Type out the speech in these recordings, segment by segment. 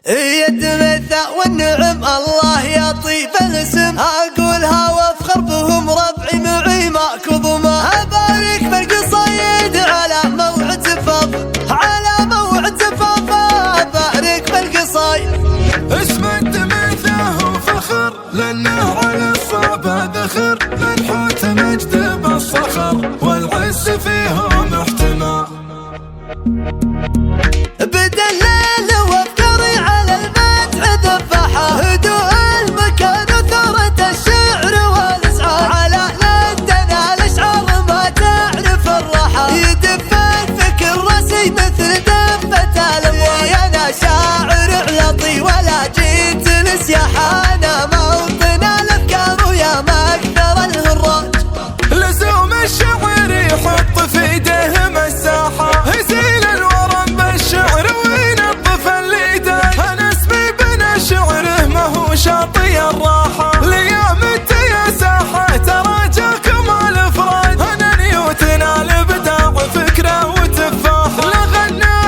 يد مثا والنعم الله يا طيب الاسم، اقولها وافخر بهم ربعي معي ماكو ظما. ابارك بالقصايد على موعد زفاف، على موعد زفاف ابارك بالقصايد. اسم الدمثة وفخر لانه على الصعب ذخر، منحوت مجد بالصخر والعز فيهم احتمى. بدا الليل وافكاري على المدح ذبحه، هدوء المكان وثورة الشعر والاسعار. على لندن الاشعار ما تعرف الراحة، يدف الفكر راسي مثل دفة الامواج. انا شاعر علطي ولا جيت للسياحة، انا موطن الافكار ويا مكثر الهراج. لزوم الشعر يحط في ايديه مساحة، يزيل الورم بالشعر وينظف الليدان. انا اسمي بنا شعره ما هو شاطي الراحة، ليام يا ساحة تراجاكم الافراد. انا نيوتنا الابداع فكرة وتفاح، لغنى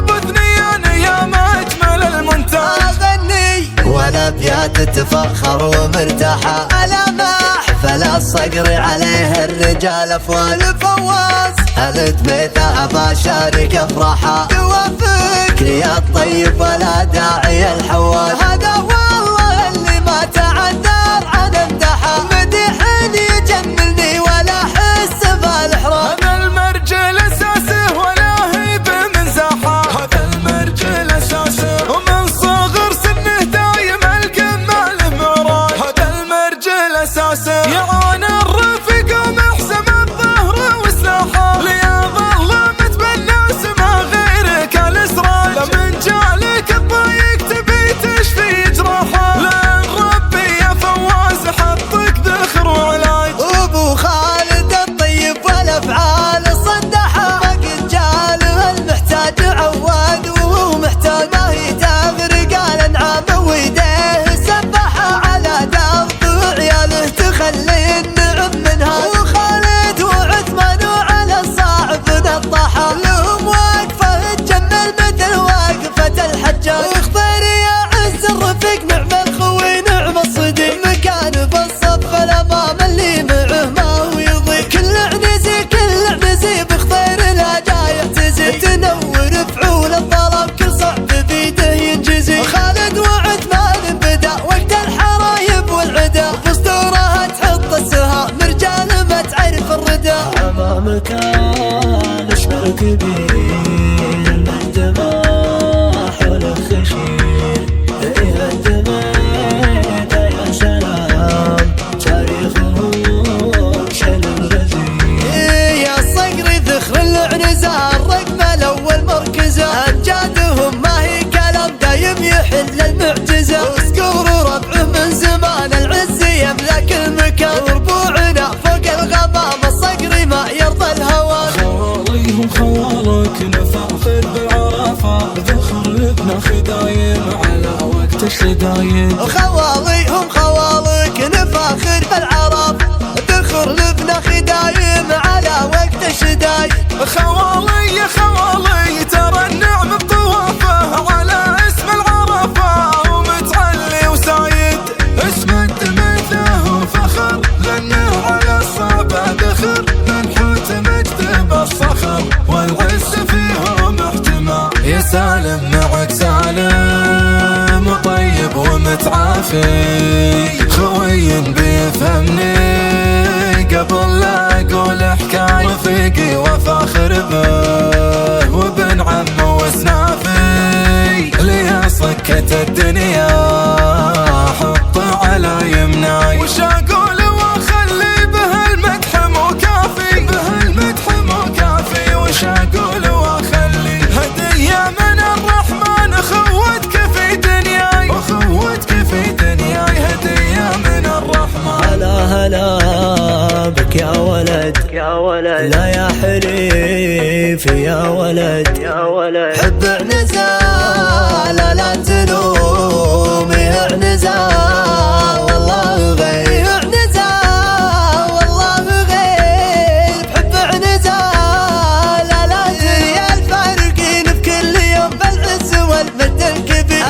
باذنيان يا ما اجمل المنتاج. اغني والابيات تفخر ومرتاحة، ألمح فلا الصقر عليه الرجال افوال فواز. الدمثة بشارك افراحها، توافقني الطيب ولا داعي الحواس. هذا والله اللي ما تعذر عن امدحه، مديح يجملني ولا احس بالإحراج. هذا المرجل اساسه ولا هيب من زاحه، هذا المرجل اساسه ومن صغر سنه دايم الكمال معراج. هذا المرجل اساسه يعانى الرفيق ومحسم الظهر والساحه، ليظل متبنى سما غيرك الاسراج. لمن جالك الضيق تبي تشفي جراحه، لان ربي يا فواز حطك ذخر وعلاج. ابو خالد الطيب والافعال صدحه، فقد جاله المحتاج عواد وهو محتاج. ما هي تغرق الانعام ويديه سبحه، على درب عياله تخلي النعم منها. وخالد وعثمان وعلى الصعب نطحه، لهم واقفه تجمل مثل واقفه الحجاج. اختار يا عز الرفيق نعم الخوي نعم الصديق، مكان بالصف الامام اللي معه ما هو يضيق. كل عنزي بخطير لا جاي يعتزي، تنور فعول الظلام كل صعب بيده ينجزي. خالد وعثمان بدا وقت الحرايب والعدا، باسطورها تحط السهام رجال ما تعرف الردى. امامك الاشبال كبير من دماء حول الخشير، يا الدميت يا سلام تاريخهم شل الغزير. يا الصقر ذخر العنزة الرقم الاول مركزه، امجادهم ما هي كلام دايم يحل المعجزه. وسكور ربعه من زمان العز يملك المكان، وربوعنا فوق الغمام الصقر ما يرضى الهوان. خواليهم خوالك نفاخر بالعرفة، ذخر ابن خدايم على وقت الشدايد. خواليهم خوالك نفاخر بالعرف، ذخر لبن خدايم على وقت الشدايد. خوالي يا خوالي ترى النعم بطوافه، على اسم العرفة ومتعلي وسايد. اسم الدمثة وفخر لانه على الصعب ذخر، منحوت مجد بالصخر والعز فيهم احتمى. يا سالم معك سالم وطيب ومتعافي، خوي بيفهمني قبل لا اقول حكاية. رفيقي وفاخر به وابن عمه وسنافي، لي صكة الدنيا حط على يمناي. وش اقول واخلي به المدح مو كافي، به المدح مو كافي. وش اقول واخلي هدية من الرحمن، اخوتك في دنياي واخوتك في دنياي، هدية من الرحمن. هلا بك يا ولد لا يا حليف يا ولد حب عنزة لا تلومي عنزة، والله غير عنزة والله غير. حب عنزة لا تري الفارقين في كل يوم بالعز والمد الكبير.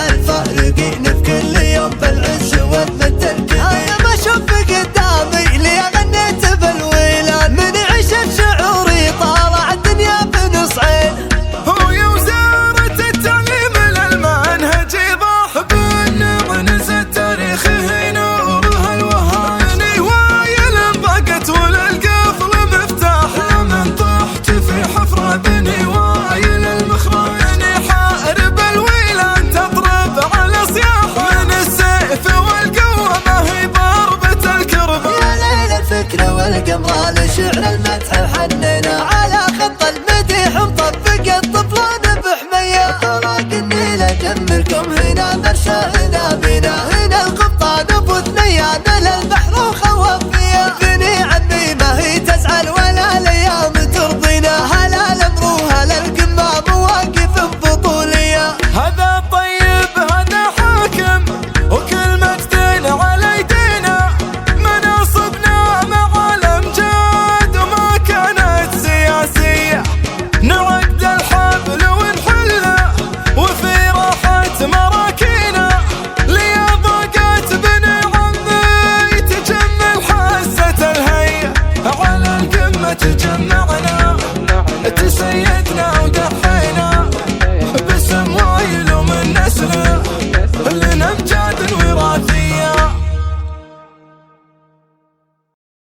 يملكم هنا مرشا هنا بنا، هنا القبطان ابو ثنيان للبحر وخوف فيها، بني عمي ما هي تزعل ولا الايام ترضينا، هلا الامر وهلا القمام واقف ببطوليه. هذا